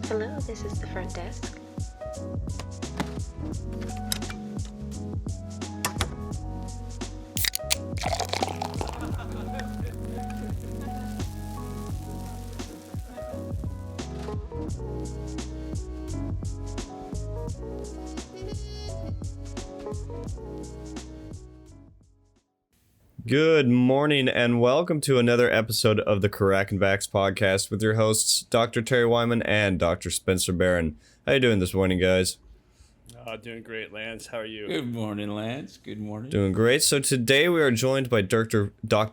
Hello, this is the front desk. Good morning and welcome to another episode of the Crackin podcast with your hosts, Dr. Terry Wyman and Dr. Spencer Barron. How you doing this morning, guys? Doing great, Lance. How are you? Good morning, Lance. Good morning. Doing great. So today we are joined by Dr.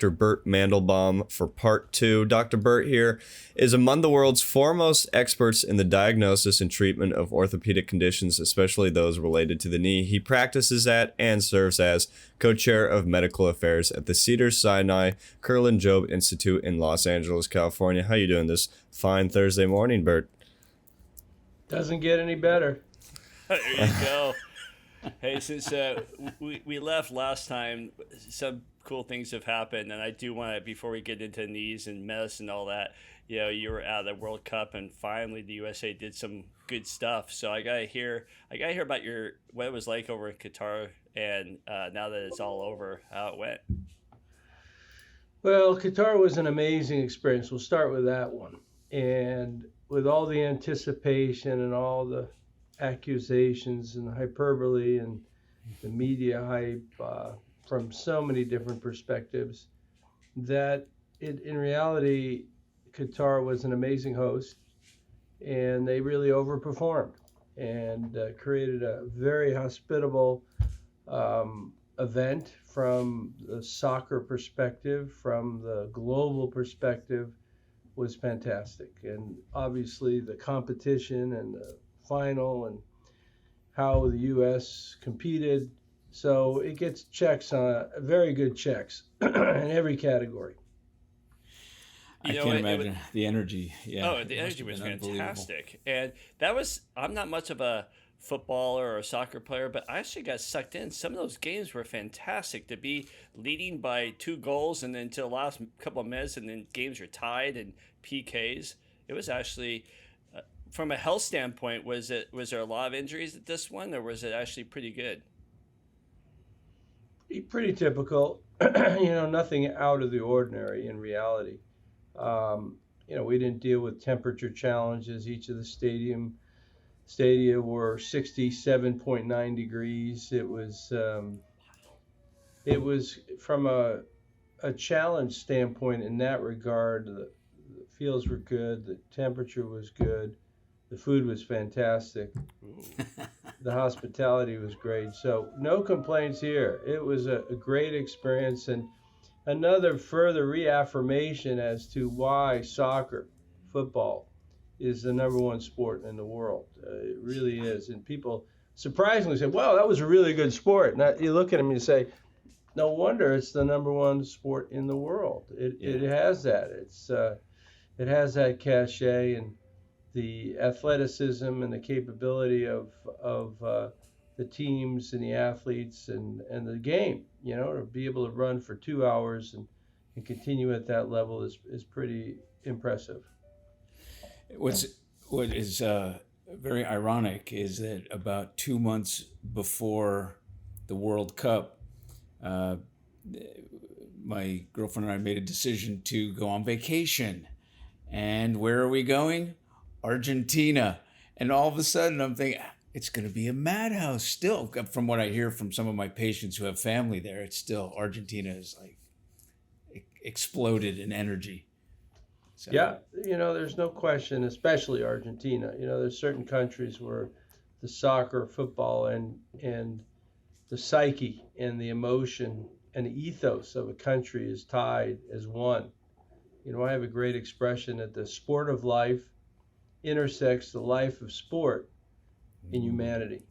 Bert Mandelbaum for part 2. Dr. Bert here is among the world's foremost experts in the diagnosis and treatment of orthopedic conditions, especially those related to the knee. He practices at and serves as co-chair of medical affairs at the Cedars-Sinai Kurland-Jobe Institute in Los Angeles, California. How you doing this fine Thursday morning, Bert? Doesn't get any better. There you go. Hey, since we left last time, some cool things have happened, and I do want to, before we get into knees and medicine and all that, you were at the World Cup, and finally the USA did some good stuff. So I gotta hear about what it was like over in Qatar, and now that it's all over, how it went. Well, Qatar was an amazing experience. We'll start with that one. And with all the anticipation and all the accusations and hyperbole and the media hype from so many different perspectives, that in reality, Qatar was an amazing host, and they really overperformed and created a very hospitable event from the soccer perspective, from the global perspective, was fantastic. And obviously the competition and the final and how the U.S. competed. So it gets checks on very good checks in every category. I can't imagine the energy. Yeah. Oh, the energy was fantastic. And I'm not much of a footballer or a soccer player, but I actually got sucked in. Some of those games were fantastic, to be leading by 2 goals and then to the last couple of minutes, and then games are tied and PKs. It was actually, from a health standpoint, was there a lot of injuries at this one, or was it actually pretty good? Pretty typical. Nothing out of the ordinary in reality. We didn't deal with temperature challenges. Each of the stadia were 67.9 degrees. It was from a challenge standpoint in that regard. The fields were good. The temperature was good. The food was fantastic. The hospitality was great. So no complaints here. It was a great experience, and another further reaffirmation as to why football, is the number 1 sport in the world. It really is. And people surprisingly say, wow, that was a really good sport. And you look at them and you say, no wonder it's the number 1 sport in the world. It has that. It has that cachet and the athleticism and the capability of the teams and the athletes and the game, to be able to run for 2 hours and continue at that level is pretty impressive. What is very ironic is that about 2 months before the World Cup, my girlfriend and I made a decision to go on vacation. And where are we going? Argentina. And all of a sudden I'm thinking, it's going to be a madhouse still. From what I hear from some of my patients who have family there, it's still, Argentina is like exploded in energy. So. Yeah, there's no question, especially Argentina. There's certain countries where the soccer, football, and the psyche and the emotion and the ethos of a country is tied as one. I have a great expression that the sport of life intersects the life of sport in humanity.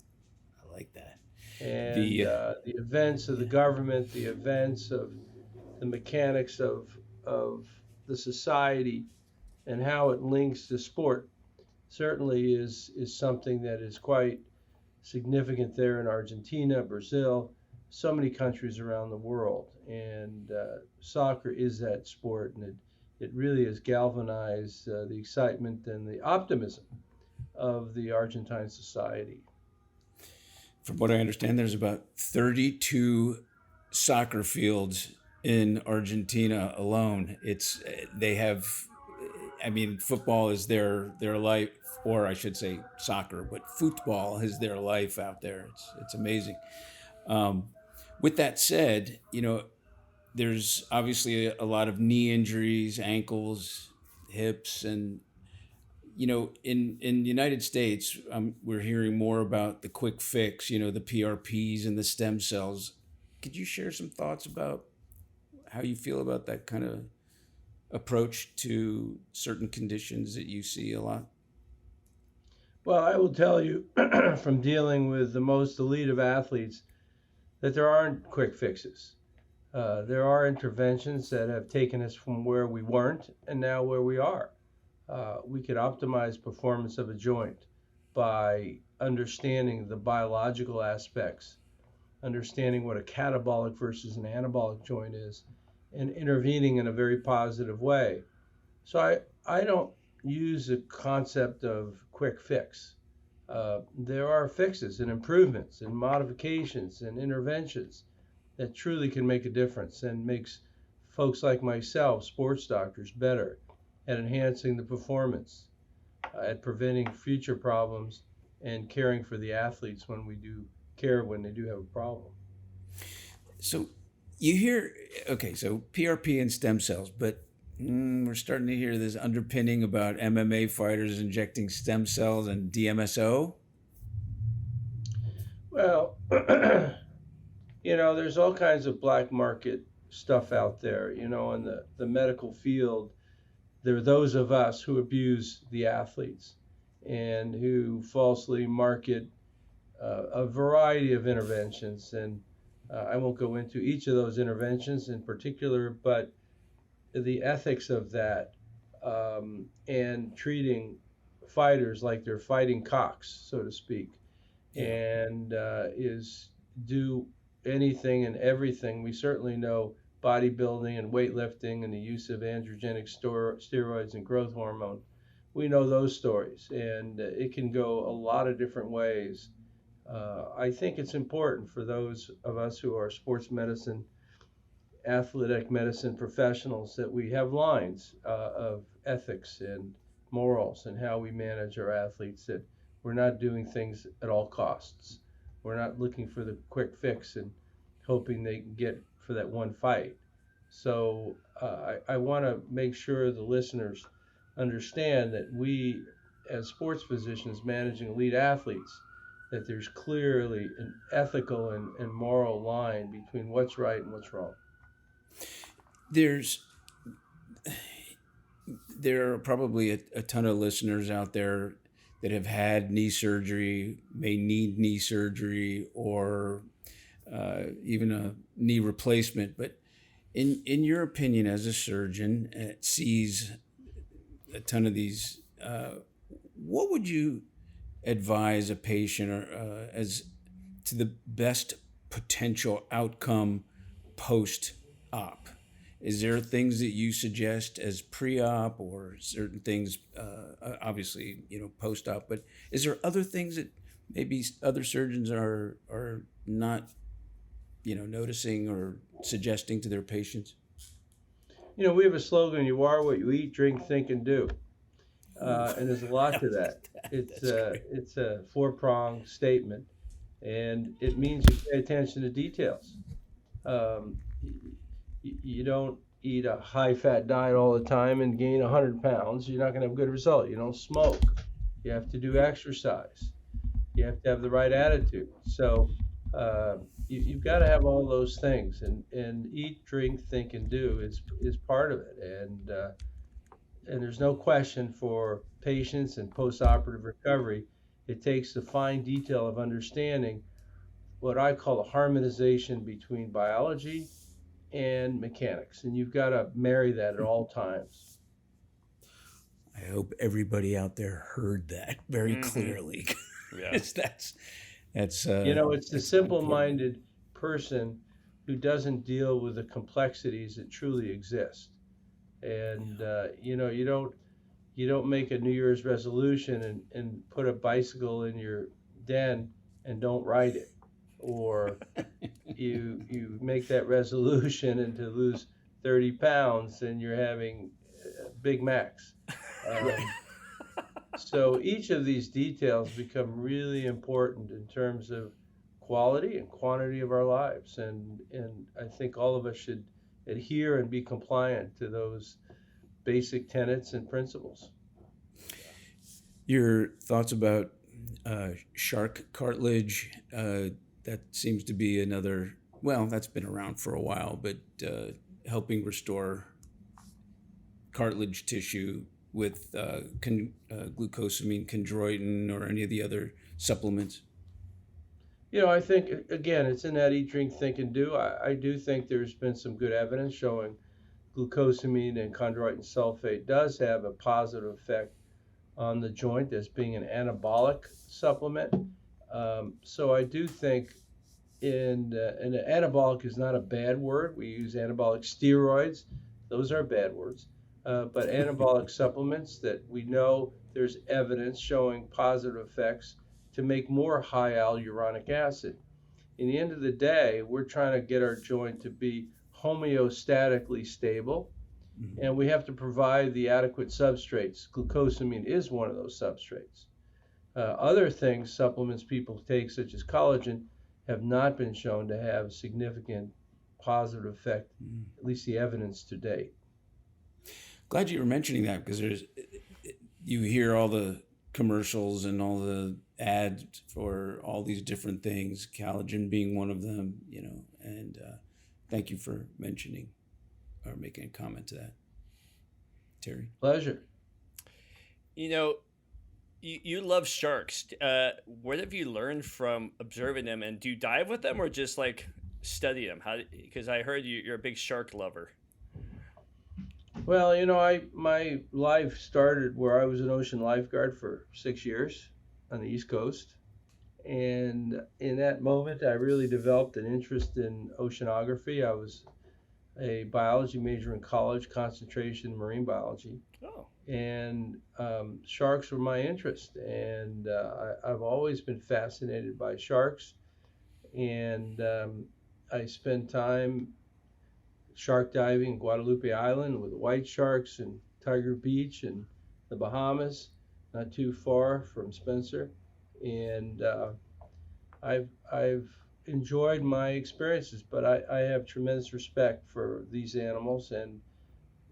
I like that. And the events of the government, the events of the mechanics of the society and how it links to sport certainly is something that is quite significant there in Argentina, Brazil, so many countries around the world. And soccer is that sport, and it really has galvanized the excitement and the optimism of the Argentine society. From what I understand, there's about 32 soccer fields in Argentina alone. They have, I mean, football is their life, or I should say soccer, but football is their life out there. It's amazing. With that said, there's obviously a lot of knee injuries, ankles, hips, and in the United States, we're hearing more about the quick fix, the PRPs and the stem cells. Could you share some thoughts about how you feel about that kind of approach to certain conditions that you see a lot? Well, I will tell you from dealing with the most elite of athletes that there aren't quick fixes. There are interventions that have taken us from where we weren't and now where we are. We could optimize performance of a joint by understanding the biological aspects, understanding what a catabolic versus an anabolic joint is, and intervening in a very positive way. So I don't use the concept of quick fix. There are fixes and improvements and modifications and interventions that truly can make a difference and makes folks like myself, sports doctors, better at enhancing the performance, at preventing future problems, and caring for the athletes when they do have a problem. So you hear, okay, so PRP and stem cells, but we're starting to hear this underpinning about MMA fighters injecting stem cells and DMSO. Well, there's all kinds of black market stuff out there, in the medical field. There are those of us who abuse the athletes and who falsely market a variety of interventions. And I won't go into each of those interventions in particular, but the ethics of that and treating fighters like they're fighting cocks, so to speak, and is do anything and everything. We certainly know bodybuilding and weightlifting and the use of androgenic steroids and growth hormone. We know those stories, and it can go a lot of different ways. I think it's important for those of us who are sports medicine, athletic medicine professionals that we have lines of ethics and morals and how we manage our athletes, that we're not doing things at all costs. We're not looking for the quick fix and hoping they can get for that one fight. So I want to make sure the listeners understand that we, as sports physicians managing elite athletes, that there's clearly an ethical and moral line between what's right and what's wrong. There are probably a ton of listeners out there that have had knee surgery, may need knee surgery, or even a knee replacement. But in your opinion, as a surgeon that sees a ton of these, what would you advise a patient or as to the best potential outcome post-op? Is there things that you suggest as pre-op, or certain things, obviously, post-op, but is there other things that maybe other surgeons are not, noticing or suggesting to their patients? We have a slogan: "You are what you eat, drink, think, and do." And there's a lot to that. It's a four-pronged statement, and it means you pay attention to details. You don't eat a high-fat diet all the time and gain 100 pounds. You're not going to have a good result. You don't smoke. You have to do exercise. You have to have the right attitude. So you've got to have all those things, and eat, drink, think, and do is part of it. And there's no question for patients and post-operative recovery, it takes the fine detail of understanding what I call a harmonization between biology and mechanics, and you've got to marry that at all times. I hope everybody out there heard that very clearly. Yeah. that's it's the simple-minded person who doesn't deal with the complexities that truly exist. And you don't make a New Year's resolution and put a bicycle in your den and don't ride it, or you make that resolution and to lose 30 pounds and you're having Big Macs. Right. Um, so each of these details become really important in terms of quality and quantity of our lives, and I think all of us should adhere and be compliant to those basic tenets and principles. Your thoughts about shark cartilage? That seems to be another, well, that's been around for a while, but helping restore cartilage tissue with glucosamine, chondroitin, or any of the other supplements. I think again, it's in that eat, drink, think, and do. I do think there's been some good evidence showing glucosamine and chondroitin sulfate does have a positive effect on the joint as being an anabolic supplement. So I do think and anabolic is not a bad word. We use anabolic steroids; those are bad words. But anabolic supplements that we know there's evidence showing positive effects to make more high hyaluronic acid. In the end of the day, we're trying to get our joint to be homeostatically stable, Mhm. and we have to provide the adequate substrates. Glucosamine is one of those substrates. Other things, supplements people take, such as collagen, have not been shown to have significant positive effect, at least the evidence to date. Glad you were mentioning that because you hear all the commercials and all the ads for all these different things, collagen being one of them, and thank you for mentioning or making a comment to that, Terry. Pleasure. You know, you love sharks. What have you learned from observing them, and do you dive with them or just like study them? How? Because I heard you're a big shark lover. Well, my life started where I was an ocean lifeguard for 6 years on the East Coast. And in that moment, I really developed an interest in oceanography. I was a biology major in college, concentration in marine biology. Oh, And sharks were my interest. And I've always been fascinated by sharks. And I spent time shark diving in Guadalupe Island with the white sharks and Tiger Beach and the Bahamas, not too far from Spencer. And I've enjoyed my experiences, but I have tremendous respect for these animals and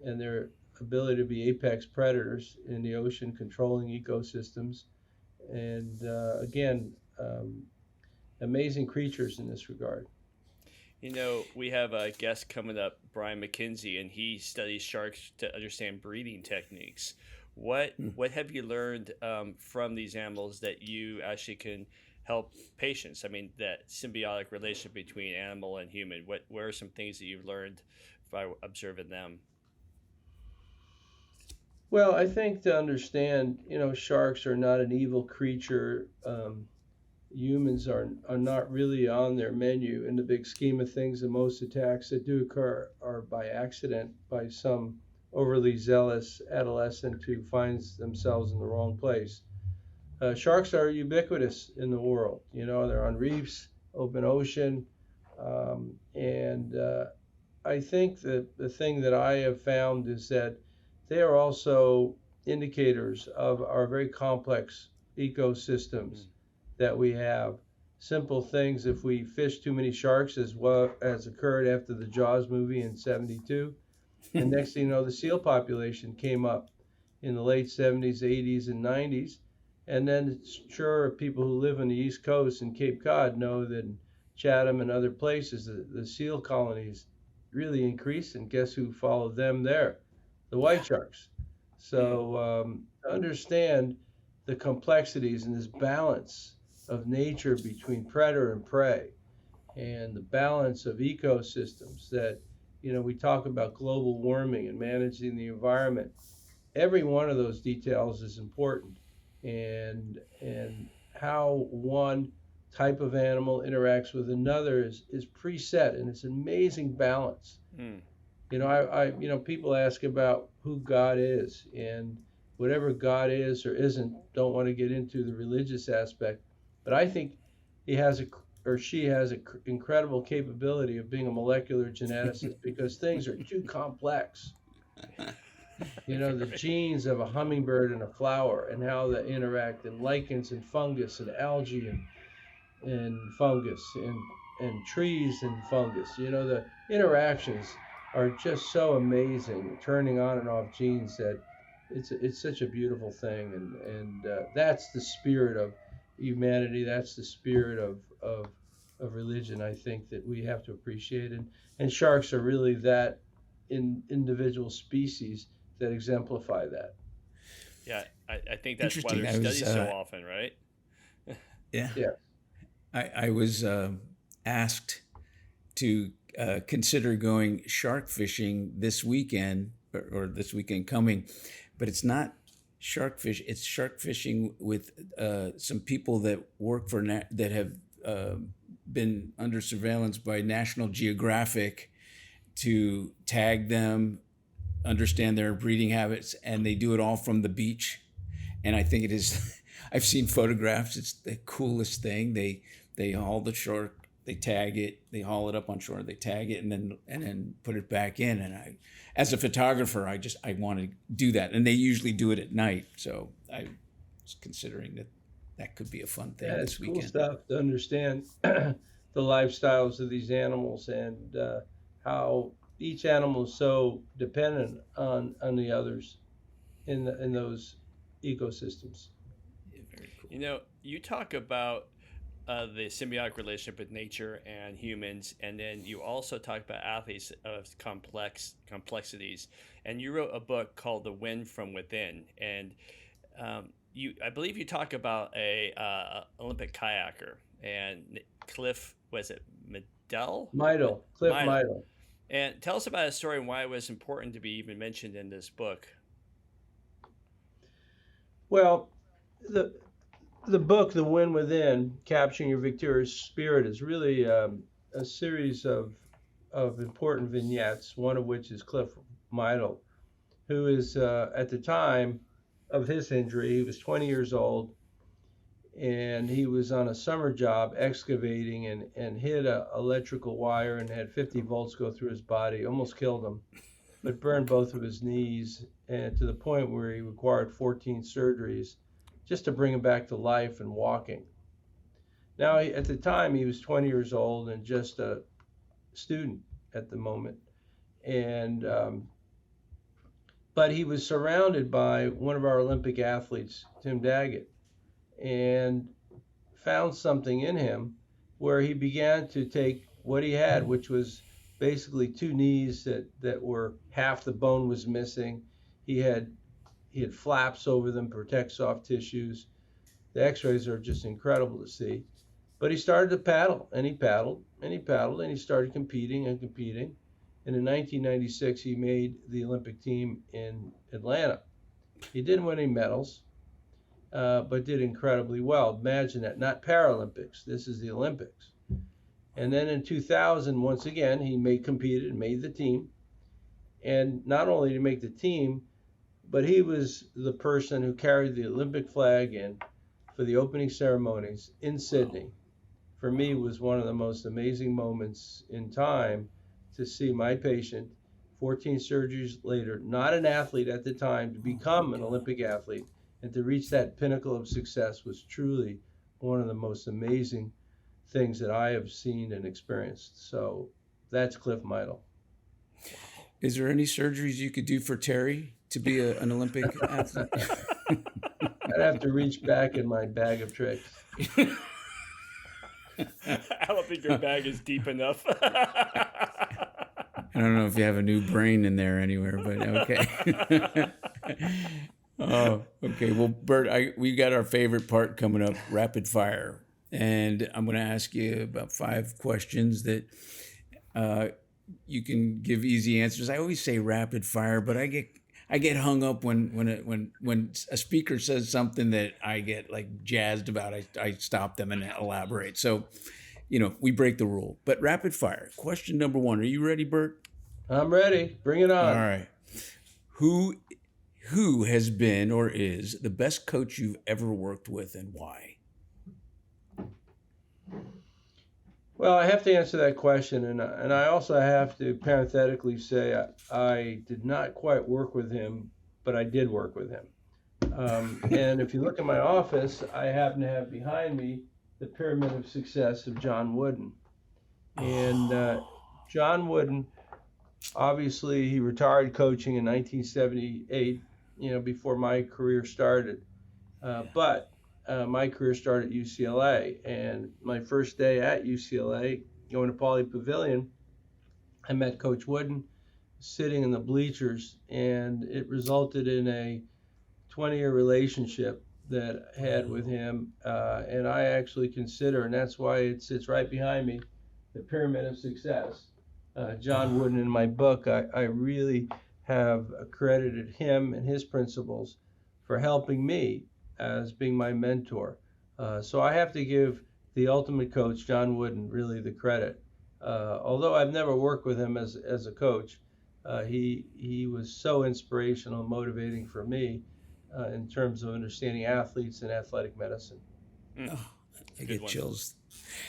their ability to be apex predators in the ocean, controlling ecosystems, and again, amazing creatures in this regard. we have a guest coming up, Brian McKenzie, and he studies sharks to understand breeding techniques. What have you learned from these animals that you actually can help patients? I mean, that symbiotic relationship between animal and human. What are some things that you've learned by observing them? Well, I think to understand, sharks are not an evil creature. Humans are not really on their menu in the big scheme of things, and most attacks that do occur are by accident by some overly zealous adolescent who finds themselves in the wrong place. Sharks are ubiquitous in the world. They're on reefs, open ocean, and I think that the thing that I have found is that they are also indicators of our very complex ecosystems that we have. Simple things, if we fish too many sharks, as well as occurred after the Jaws movie in '72, and next thing you know, the seal population came up in the late '70s, '80s, and '90s. And then, sure, people who live on the East Coast and Cape Cod know that in Chatham and other places, the seal colonies really increased. And guess who followed them there? The white sharks. So to understand the complexities and this balance of nature between predator and prey, and the balance of ecosystems that, we talk about global warming and managing the environment. Every one of those details is important, and how one type of animal interacts with another is preset, and it's an amazing balance. Hmm. People ask about who God is, and whatever God is or isn't, don't want to get into the religious aspect. But I think he has a or she has an incredible capability of being a molecular geneticist because things are too complex. The genes of a hummingbird and a flower and how they interact, and lichens and fungus and algae and fungus and trees and fungus. The interactions are just so amazing, turning on and off genes, that it's such a beautiful thing, and that's the spirit of humanity. That's the spirit of religion. I think that we have to appreciate, and sharks are really that individual species that exemplify that. Yeah, I think that's why Interesting. they're studied so often, right? Yeah. Yeah. I was asked to consider going shark fishing this weekend or this weekend coming, but it's not shark fish. It's shark fishing with some people that work for that have been under surveillance by National Geographic to tag them, understand their breeding habits, and they do it all from the beach. And I think it is. I've seen photographs. It's the coolest thing. They haul the shark, they tag it, they haul it up on shore, they tag it, and then put it back in. And I, as a photographer, I want to do that. And they usually do it at night. So I was considering that could be a fun thing this weekend. Cool stuff to understand the lifestyles of these animals, and how each animal is so dependent on the others in those ecosystems. Yeah, very cool. You talk about the symbiotic relationship with nature and humans, and then you also talk about athletes of complexities. And you wrote a book called "The Wind from Within," and I believe you talk about a Olympic kayaker and Cliff. Was it Cliff Meidel. And tell us about his story and why it was important to be even mentioned in this book. Well, the book, The Wind Within, Capturing Your Victorious Spirit, is really a series of important vignettes, one of which is Cliff Meidel, who is, at the time of his injury, he was 20 years old, and he was on a summer job excavating and hit a electrical wire and had 50 volts go through his body, almost killed him, but burned both of his knees, and to the point where he required 14 surgeries just to bring him back to life and walking. Now, at the time, he was 20 years old and just a student at the moment, and but he was surrounded by one of our Olympic athletes, Tim Daggett, and found something in him where he began to take what he had, which was basically two knees that were half the bone was missing. He had flaps over them, protect soft tissues. The x-rays are just incredible to see. But he started to paddle, and he paddled, and he paddled, and he started competing and competing. And in 1996, he made the Olympic team in Atlanta. He didn't win any medals, but did incredibly well. Imagine that, not Paralympics. This is the Olympics. And then in 2000, once again, he competed and made the team. And not only did he make the team, but he was the person who carried the Olympic flag in for the opening ceremonies in Sydney. For me, was one of the most amazing moments in time to see my patient, 14 surgeries later, not an athlete at the time, to become an Olympic athlete and to reach that pinnacle of success was truly one of the most amazing things that I have seen and experienced. So that's Cliff Meidel. Is there any surgeries you could do for Terry to be an Olympic athlete? I'd have to reach back in my bag of tricks. I don't think your bag is deep enough. I don't know if you have a new brain in there anywhere, but okay. Oh, okay. Well, Bert, we got our favorite part coming up, rapid fire. And I'm going to ask you about 5 questions that you can give easy answers. I always say rapid fire, but I get hung up when a speaker says something that I get like jazzed about. I stop them and elaborate. So, we break the rule. But rapid fire. Question number 1. Are you ready, Bert? I'm ready. Bring it on. All right. Who has been or is the best coach you've ever worked with, and why? Well, I have to answer that question, and I also have to parenthetically say I did not quite work with him, but I did work with him. And if you look at my office, I happen to have behind me the Pyramid of Success of John Wooden. And John Wooden, obviously, he retired coaching in 1978, before my career started. But my career started at UCLA, and my first day at UCLA, going to Pauley Pavilion, I met Coach Wooden sitting in the bleachers, and it resulted in a 20-year relationship that I had with him, and I actually consider, and that's why it sits right behind me, the Pyramid of Success. John Wooden, in my book, I really have accredited him and his principles for helping me as being my mentor. So I have to give the ultimate coach, John Wooden, really the credit. Although I've never worked with him as a coach, he was so inspirational and motivating for me in terms of understanding athletes and athletic medicine. Oh, I get chills.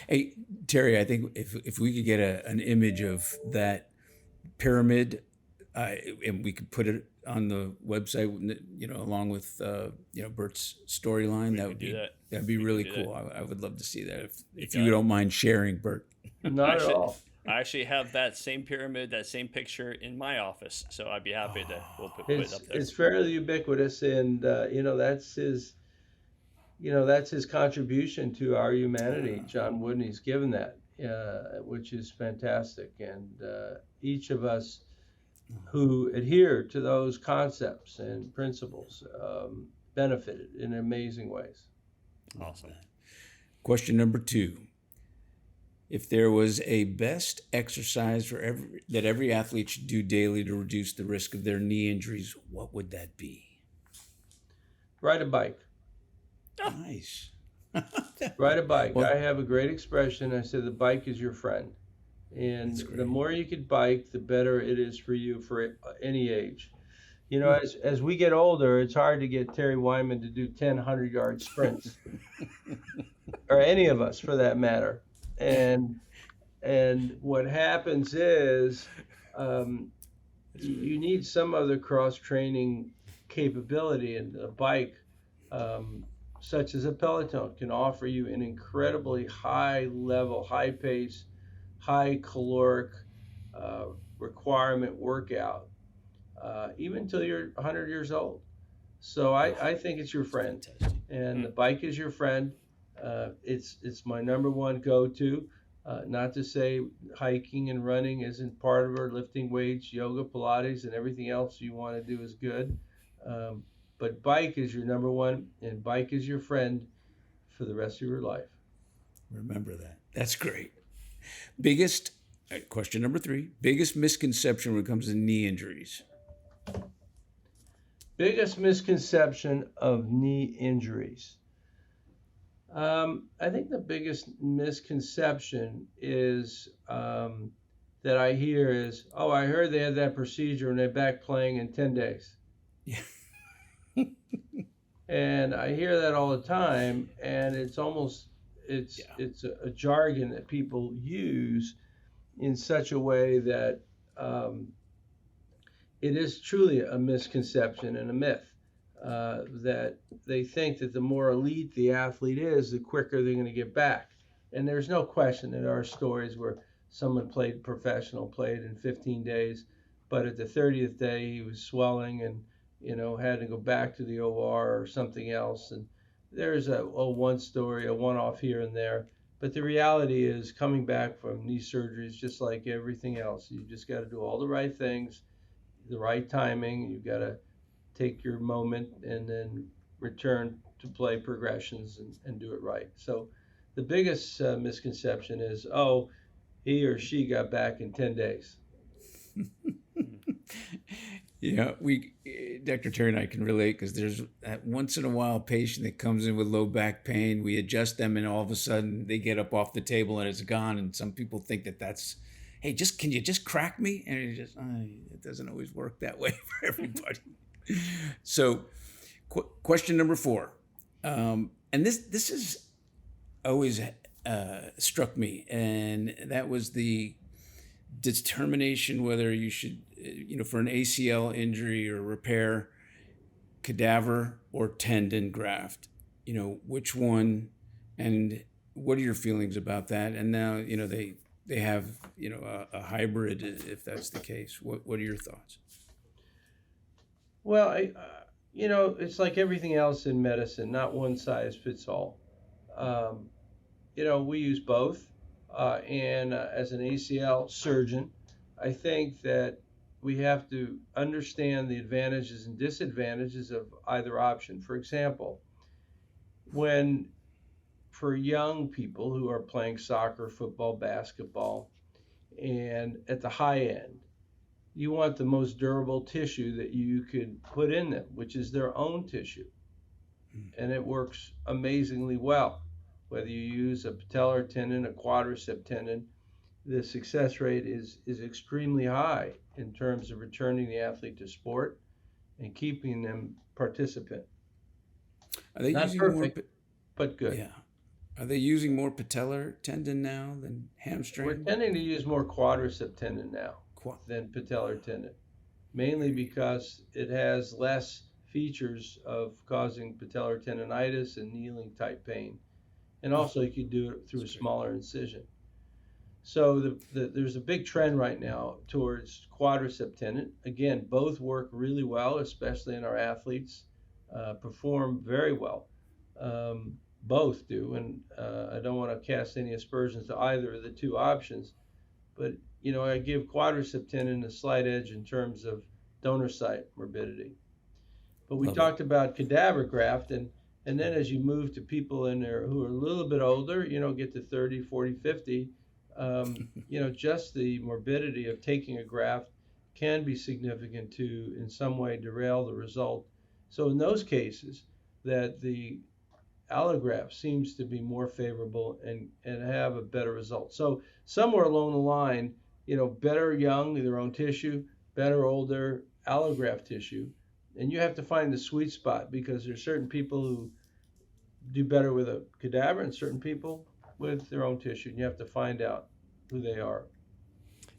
Hey, Terry, I think if we could get an image of that pyramid, and we could put it on the website, along with Bert's storyline, that'd be really cool. I would love to see that if you don't mind sharing, Bert. Not at all. I actually have that same pyramid, that same picture in my office, so I'd be happy to put it up there. It's fairly ubiquitous, and that's his contribution to our humanity. John Wooden, he's given that, which is fantastic, and each of us who adhere to those concepts and principles benefited in amazing ways. Awesome. Question number 2. If there was a best exercise that every athlete should do daily to reduce the risk of their knee injuries, what would that be? Ride a bike. Oh. Nice. Ride a bike. Well, I have a great expression. I said the bike is your friend. And the more you could bike, the better it is for you for any age. As we get older, it's hard to get Terry Wyman to do 10 100-yard sprints, or any of us for that matter. And what happens is you need some other cross-training capability, and a bike, such as a Peloton, can offer you an incredibly high-level, high-pace, high-caloric requirement workout, even until you're 100 years old. So I think it's your friend, and the bike is your friend. It's my number one go-to. Not to say hiking and running isn't part of it, lifting weights, yoga, Pilates, and everything else you want to do is good. But bike is your number one, and bike is your friend for the rest of your life. Remember that. That's great. Question number 3, biggest misconception when it comes to knee injuries. Biggest misconception of knee injuries. I think the biggest misconception is that I hear is, oh, I heard they had that procedure and they're back playing in 10 days. Yeah. And I hear that all the time, and it's a jargon that people use in such a way that it is truly a misconception and a myth. That they think that the more elite the athlete is, the quicker they're going to get back. And there's no question that there are stories where someone played in 15 days, but at the 30th day he was swelling and had to go back to the OR or something else. And there's a one story, a one-off here and there. But the reality is, coming back from knee surgery is just like everything else. You just got to do all the right things, the right timing. You've got to take your moment and then return to play progressions and do it right. So the biggest misconception is, oh, he or she got back in 10 days. Yeah, Dr. Terry and I can relate, because there's that once in a while patient that comes in with low back pain. We adjust them, and all of a sudden they get up off the table and it's gone. And some people think that that's hey, can you just crack me? And it doesn't always work that way for everybody. So, question number 4, and this is always struck me, and that was the determination whether you should, for an ACL injury or repair, cadaver or tendon graft, which one, and what are your feelings about that? And now, they have, a hybrid, if that's the case. What are your thoughts? Well, it's like everything else in medicine, not one size fits all. Um, we use both. And as an ACL surgeon, I think that we have to understand the advantages and disadvantages of either option. For example, when for young people who are playing soccer, football, basketball, and at the high end, you want the most durable tissue that you could put in them, which is their own tissue. And it works amazingly well. Whether you use a patellar tendon, a quadricep tendon, the success rate is extremely high in terms of returning the athlete to sport and keeping them participant. Are they Not using perfect, but good. Yeah. Are they using more patellar tendon now than We're hamstring? tending to use more quadricep tendon now than patellar tendon, mainly because it has less features of causing patellar tendonitis and kneeling type pain. And also you could do it through a smaller incision. So there's a big trend right now towards quadricep tendon. Again, both work really well, especially in our athletes, perform very well. Both do, and I don't want to cast any aspersions to either of the two options, but I give quadricep tendon a slight edge in terms of donor site morbidity. But we talked about cadaver graft, and then as you move to people in there who are a little bit older, get to 30, 40, 50, just the morbidity of taking a graft can be significant to, in some way, derail the result. So in those cases, that the allograft seems to be more favorable and have a better result. So somewhere along the line, better young, their own tissue, better older, allograft tissue. And you have to find the sweet spot because there's certain people who do better with a cadaver and certain people with their own tissue. And you have to find out who they are.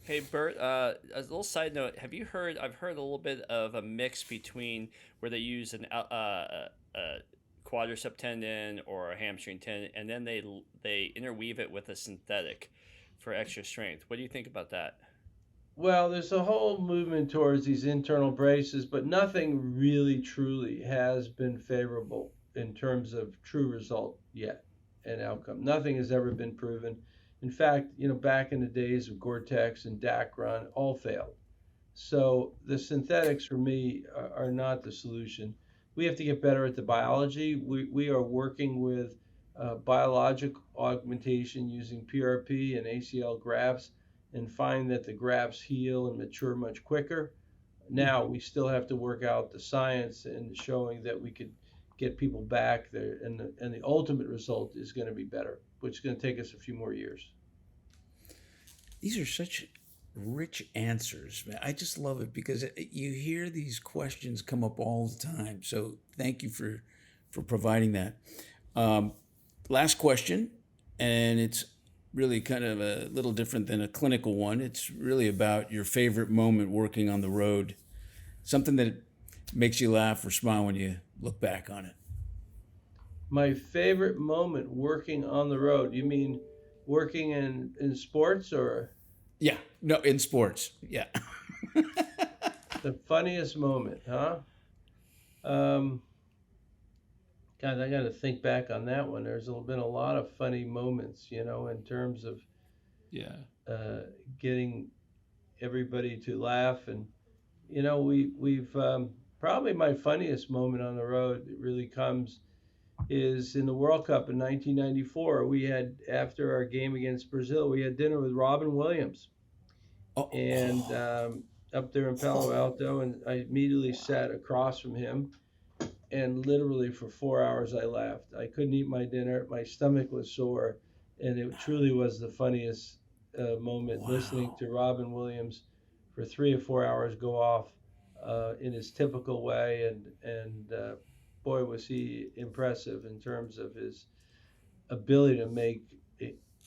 Hey Bert, a little side note. I've heard a little bit of a mix between where they use a quadricep tendon or a hamstring tendon, and then they interweave it with a synthetic for extra strength. What do you think about that? Well, there's a whole movement towards these internal braces, but nothing really truly has been favorable in terms of true result yet and outcome. Nothing has ever been proven. In fact, back in the days of Gore-Tex and Dacron, all failed. So the synthetics for me are not the solution. We have to get better at the biology. We are working with biologic augmentation using PRP and ACL grafts and find that the grafts heal and mature much quicker. Now we still have to work out the science and showing that we could get people back there, and the ultimate result is going to be better, which is going to take us a few more years. These are such rich answers, man. I just love it because you hear these questions come up all the time. So thank you for providing that. Last question, and it's really kind of a little different than a clinical one. It's really about your favorite moment working on the road, something that makes you laugh or smile when you look back on it. My favorite moment working on the road, you mean working in sports or? Yeah, no, in sports, yeah. The funniest moment, huh? God, I got to think back on that one. There's been a lot of funny moments, in terms of getting everybody to laugh. And, we've probably my funniest moment on the road that really comes is in the World Cup in 1994. We had, after our game against Brazil, we had dinner with Robin Williams. And up there in Palo Alto, and I immediately sat across from him. And literally for 4 hours I laughed. I couldn't eat my dinner. My stomach was sore, and it truly was the funniest moment Wow. listening to Robin Williams for 3 or 4 hours go off in his typical way, and boy, was he impressive in terms of his ability to make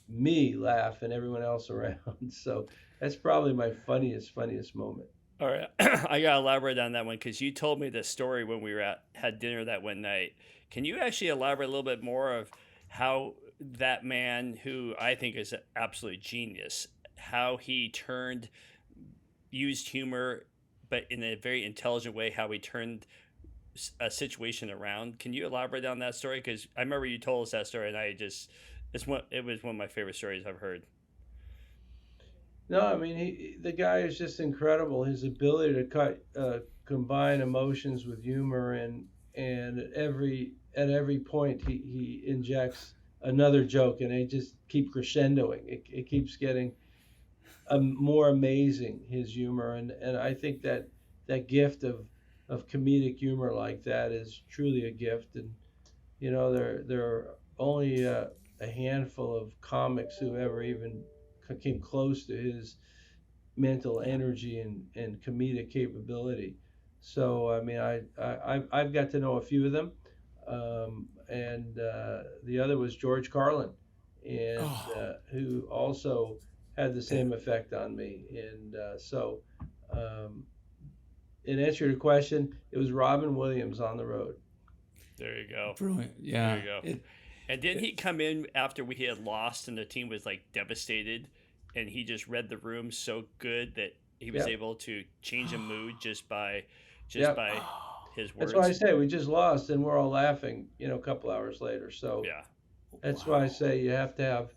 me laugh and everyone else around. So that's probably my funniest moment. All right, I gotta elaborate on that one because you told me the story when we were had dinner that one night. Can you actually elaborate a little bit more of how that man, who I think is an absolute genius, how he used humor, but in a very intelligent way, how he turned a situation around? Can you elaborate on that story? Because I remember you told us that story, and it was one of my favorite stories I've heard. No, I mean the guy is just incredible. His ability to combine emotions with humor, and at every point he injects another joke, and they just keep crescendoing. It keeps getting more amazing, his humor, and I think that gift of comedic humor like that is truly a gift. And there are only a handful of comics who ever even came close to his mental energy and comedic capability. So I mean, I've got to know a few of them, and the other was George Carlin, and who also had the same effect on me. And in answer to your question, it was Robin Williams on the road. There you go. Brilliant. Yeah. There you go. And didn't he come in after we had lost and the team was like devastated, and he just read the room so good that he was able to change a mood just by his words? That's why I say we just lost, and we're all laughing, a couple hours later. So that's why I say you have to have,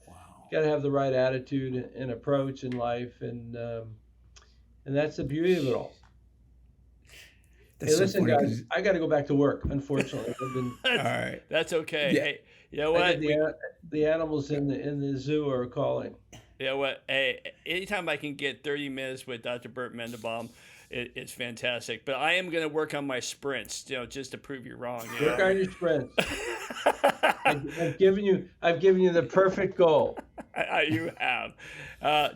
got to have the right attitude and approach in life, and that's the beauty of it all. That's hey, listen, funny, guys, I got to go back to work. Unfortunately, all right. That's okay. Yeah. Hey, you know what? The animals in the zoo are calling. You know what? Hey, anytime I can get 30 minutes with Dr. Bert Mendelbaum, it's fantastic. But I am going to work on my sprints, just to prove you wrong. Work on your sprints. I've given you the perfect goal. You have.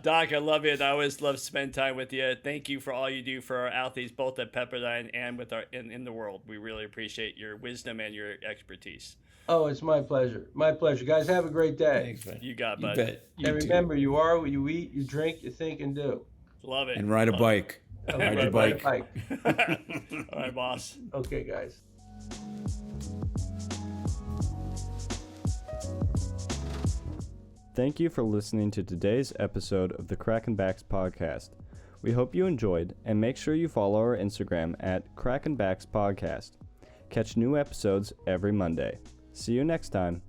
Doc, I love it. I always love spending time with you. Thank you for all you do for our athletes, both at Pepperdine and with in the world. We really appreciate your wisdom and your expertise. Oh, it's my pleasure. My pleasure. Guys, have a great day. Thanks, man. You got it, bud. You bet. And remember, you are what you eat, you drink, you think, and do. Love it. And ride a bike. Ride your bike. All right, boss. Okay, guys. Thank you for listening to today's episode of the Crackin' Backs podcast. We hope you enjoyed, and make sure you follow our Instagram at Crackin' Backs Podcast. Catch new episodes every Monday. See you next time.